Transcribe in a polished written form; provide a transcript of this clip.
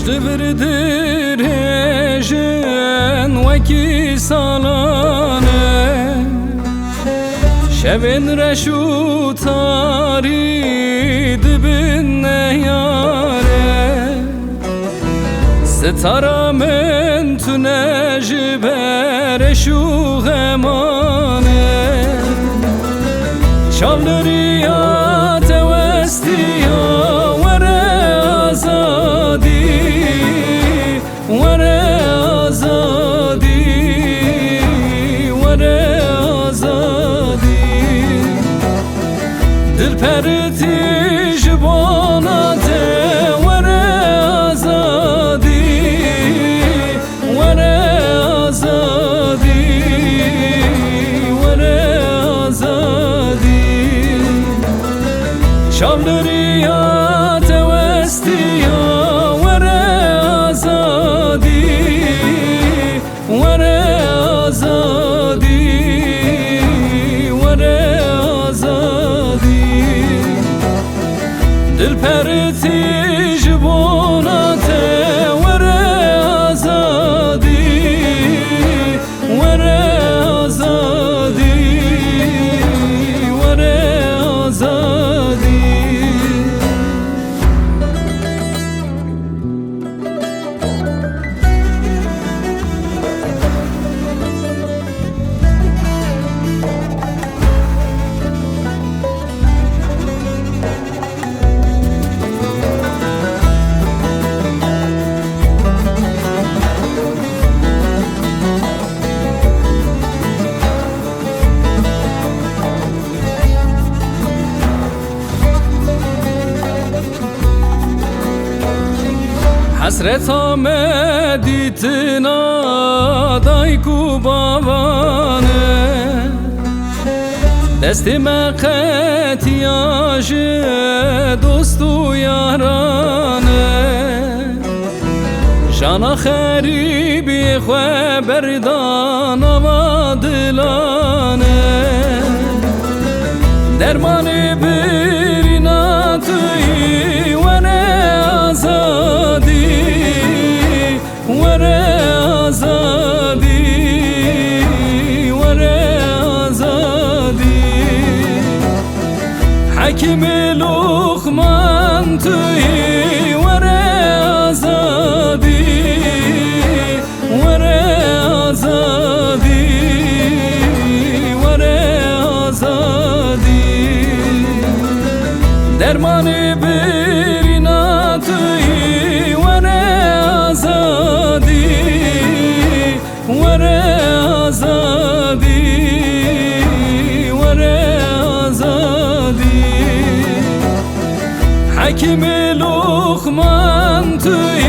دبردر هجن وکی سالانه شبن رشو تاری دبن نیاره ستاره من تو نجبرشو غمانه شالریات وستیا وره آزادی وره آزادی وره آزادی دل پرتی جباناته وره آزادی وره آزادی وره آزادی شالریات وستیا وره آزادی وره آزادی وره آزادی دل پرتی جبوناته وره آزادی وره آزادی وره آزادی حسرت آمدی تنا دایکو باوانه دستی مقتیاج دوست و یارانه جانا خریبی خواه بردان و دلانه درمانی برینا توی وره آزادی وره آزادی وره آزادی حکیم لقمان توی وره آزادی وره آزادی وره آزادی درمانی برینا توی وره آزادی وره آزادی وره آزادی حکیم لقمان توی